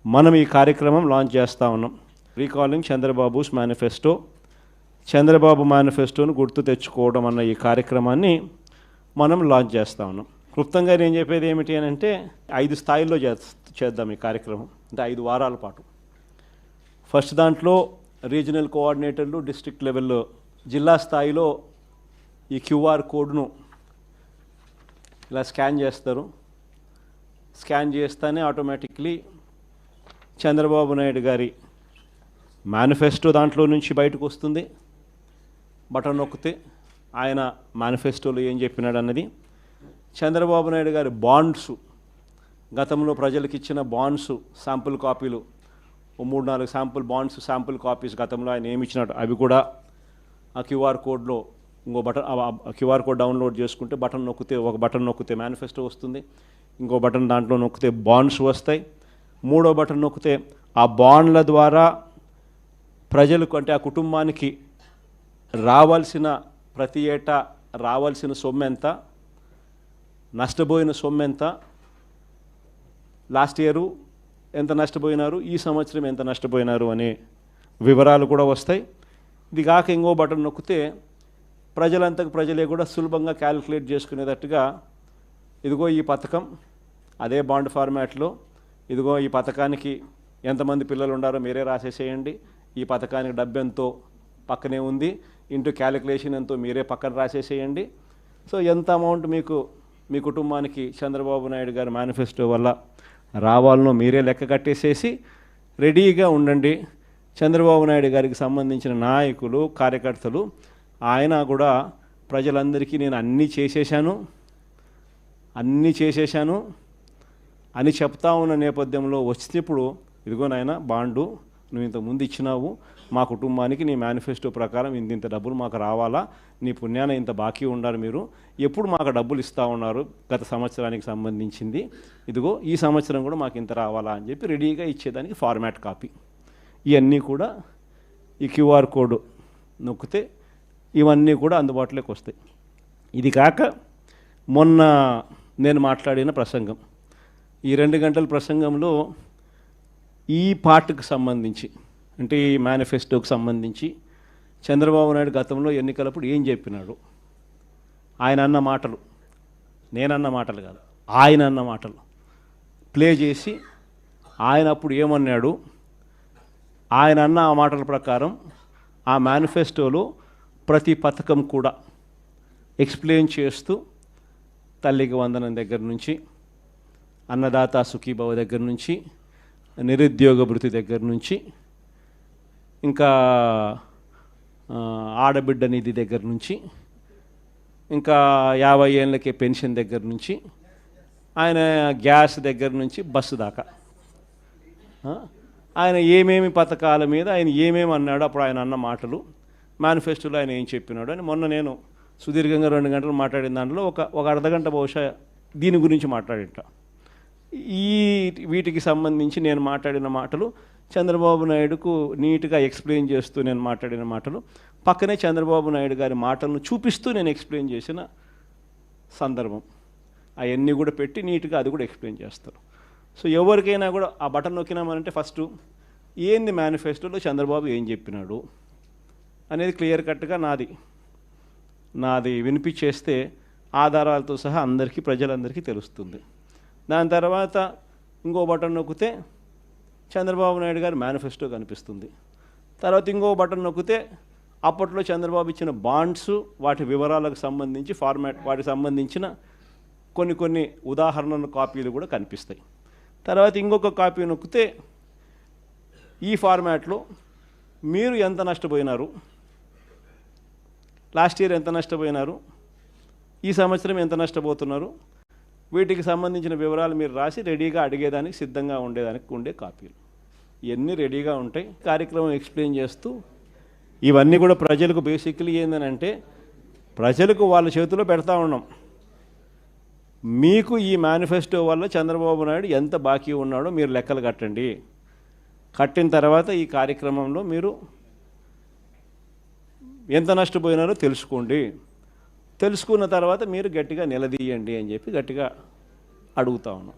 మనం ఈ కార్యక్రమం లాంచ్ చేస్తూ ఉన్నాం. రీకాలింగ్ చంద్రబాబుస్ మేనిఫెస్టో, చంద్రబాబు మేనిఫెస్టోను గుర్తు తెచ్చుకోవడం అన్న ఈ కార్యక్రమాన్ని మనం లాంచ్ చేస్తూ ఉన్నాం. క్లుప్తంగా నేను చెప్పేది ఏమిటి అని అంటే 5 స్థాయిల్లో చేద్దాం ఈ కార్యక్రమం. అంటే 5 వారాల పాటు. ఫస్ట్ దాంట్లో రీజనల్ కోఆర్డినేటర్లు, డిస్ట్రిక్ట్ లెవెల్లో, జిల్లా స్థాయిలో ఈ క్యూఆర్ కోడ్ను ఇలా స్కాన్ చేస్తారు. స్కాన్ చేస్తేనే ఆటోమేటిక్లీ చంద్రబాబు నాయుడు గారి మేనిఫెస్టో దాంట్లో నుంచి బయటకు వస్తుంది. బటన్ నొక్కితే ఆయన మేనిఫెస్టోలో ఏం చెప్పినాడు అన్నది. చంద్రబాబు నాయుడు గారి బాండ్స్, గతంలో ప్రజలకు ఇచ్చిన బాండ్స్ శాంపుల్ కాపీలు, 3-4 శాంపుల్ బాండ్స్ శాంపుల్ కాపీస్ గతంలో ఆయన ఏమి ఇచ్చినాడు అవి కూడా ఆ క్యూఆర్ కోడ్లో ఇంకో బటన్, క్యూఆర్ కోడ్ డౌన్లోడ్ చేసుకుంటే ఒక బటన్ నొక్కితే మేనిఫెస్టో వస్తుంది. ఇంకో బటన్ దాంట్లో నొక్కితే బాండ్స్ వస్తాయి. 3వ బటన్ నొక్కితే ఆ బాండ్ల ద్వారా ప్రజలకు, అంటే ఆ కుటుంబానికి రావాల్సిన, ప్రతి ఏటా రావాల్సిన సొమ్ము ఎంత, నష్టపోయిన సొమ్ము ఎంత, లాస్ట్ ఇయరు ఎంత నష్టపోయినారు, ఈ సంవత్సరం ఎంత నష్టపోయినారు అనే వివరాలు కూడా వస్తాయి. ఇది కాక ఇంకో బటన్ నొక్కితే ప్రజలంతకు ప్రజలే కూడా సులభంగా క్యాలిక్యులేట్ చేసుకునేటట్టుగా, ఇదిగో ఈ పథకం అదే బాండ్ ఫార్మాట్లో, ఇదిగో ఈ పథకానికి ఎంతమంది పిల్లలు ఉండారో మీరే రాసేసేయండి, ఈ పథకానికి డబ్బు ఎంతో పక్కనే ఉంది, ఇంటూ క్యాలిక్యులేషన్ ఎంతో మీరే పక్కన రాసేసేయండి. సో ఎంత అమౌంట్ మీకు మీ కుటుంబానికి చంద్రబాబు నాయుడు గారి మేనిఫెస్టో వల్ల రావాలనో మీరే లెక్క కట్టేసేసి రెడీగా ఉండండి. చంద్రబాబు నాయుడు గారికి సంబంధించిన నాయకులు, కార్యకర్తలు, ఆయన కూడా ప్రజలందరికీ నేను అన్నీ చేసేశాను అని చెప్తా ఉన్న నేపథ్యంలో వచ్చినప్పుడు, ఇదిగో నాయన బాండు నువ్వు ఇంతకుముందు ఇచ్చినావు, మా కుటుంబానికి నీ మేనిఫెస్టో ప్రకారం ఇంత డబ్బులు మాకు రావాలా, నీ పుణ్యాన ఇంత బాకీ ఉన్నారు, మీరు ఎప్పుడు మాకు డబ్బులు ఇస్తూ ఉన్నారు గత సంవత్సరానికి సంబంధించింది, ఇదిగో ఈ సంవత్సరం కూడా మాకు ఇంత రావాలా అని చెప్పి రెడీగా ఇచ్చేదానికి ఫార్మాట్ కాపీ. ఇవన్నీ కూడా ఈ క్యూఆర్ కోడ్ నొక్కితే ఇవన్నీ కూడా అందుబాటులోకి వస్తాయి. ఇది కాక మొన్న నేను మాట్లాడిన ప్రసంగం, ఈ 2 గంటల ప్రసంగంలో ఈ పార్ట్కి సంబంధించి, అంటే ఈ మేనిఫెస్టోకి సంబంధించి చంద్రబాబు నాయుడు గతంలో ఎన్నికలప్పుడు ఏం చెప్పినాడు, ఆయన అన్న మాటలు, నేనన్న మాటలు కాదు, ఆయన అన్న మాటలు ప్లే చేసి, ఆయన అప్పుడు ఏమన్నాడు, ఆయన అన్న ఆ మాటల ప్రకారం ఆ మేనిఫెస్టోలో ప్రతి పథకం కూడా ఎక్స్ప్లెయిన్ చేస్తూ, తల్లికి వందనం దగ్గర నుంచి, అన్నదాత సుఖీభవ దగ్గర నుంచి, నిరుద్యోగ భృతి దగ్గర నుంచి, ఇంకా ఆడబిడ్డ నిధి దగ్గర నుంచి, ఇంకా 50 ఏళ్ళకే పెన్షన్ దగ్గర నుంచి, ఆయన గ్యాస్ దగ్గర నుంచి బస్సు దాకా, ఆయన ఏమేమి పథకాల మీద ఆయన ఏమేమి అన్నాడు, అప్పుడు ఆయన అన్న మాటలు, మేనిఫెస్టోలో ఆయన ఏం చెప్పినాడు అని మొన్న నేను సుదీర్ఘంగా 2 గంటలు మాట్లాడిన దాంట్లో ఒక అర్ధగంట బహుశా దీని గురించి మాట్లాడింట. వీటికి సంబంధించి నేను మాట్లాడిన మాటలు చంద్రబాబు నాయుడుకు నీట్గా ఎక్స్ప్లెయిన్ చేస్తూ నేను మాట్లాడిన మాటలు, పక్కనే చంద్రబాబు నాయుడు గారి మాటలను చూపిస్తూ నేను ఎక్స్ప్లెయిన్ చేసిన సందర్భం, అవన్నీ కూడా పెట్టి నీట్గా అది కూడా ఎక్స్ప్లెయిన్ చేస్తారు. సో ఎవరికైనా కూడా ఆ బటన్ నొక్కినామనంటే ఫస్ట్ ఏంది మేనిఫెస్టోలో చంద్రబాబు ఏం చెప్పినాడు అనేది క్లియర్ కట్గా నాది వినిపించేస్తే ఆధారాలతో సహా అందరికీ, ప్రజలందరికీ తెలుస్తుంది. దాని తర్వాత ఇంకో బటన్ నొక్కితే చంద్రబాబు నాయుడు గారి మేనిఫెస్టో కనిపిస్తుంది. తర్వాత ఇంకో బటన్ నొక్కితే అప్పట్లో చంద్రబాబు ఇచ్చిన బాండ్స్, వాటి వివరాలకు సంబంధించి వాటికి సంబంధించిన కొన్ని ఉదాహరణల కాపీలు కూడా కనిపిస్తాయి. తర్వాత ఇంకొక కాపీ నొక్కితే ఈ ఫార్మాట్లో మీరు ఎంత నష్టపోయినారు, లాస్ట్ ఇయర్ ఎంత నష్టపోయినారు, ఈ సంవత్సరం ఎంత నష్టపోతున్నారు, వీటికి సంబంధించిన వివరాలు మీరు రాసి రెడీగా అడిగేదానికి సిద్ధంగా ఉండేదానికి ఉండే కాపీలు ఇవన్నీ రెడీగా ఉంటాయి. కార్యక్రమం ఎక్స్ప్లెయిన్ చేస్తూ ఇవన్నీ కూడా ప్రజలకు బేసిక్లీ ఏంటంటే, ప్రజలకు వాళ్ళ చేతిలో పెడతా ఉన్నాం. మీకు ఈ మేనిఫెస్టో వల్ల చంద్రబాబు నాయుడు ఎంత బాకీ ఉన్నాడో మీరు లెక్కలు కట్టండి. కట్టిన తర్వాత ఈ కార్యక్రమంలో మీరు ఎంత నష్టపోయినారో తెలుసుకోండి. తెలుసుకున్న తర్వాత మీరు గట్టిగా నిలదీయండి అని చెప్పి గట్టిగా అడుగుతా ఉన్నాం.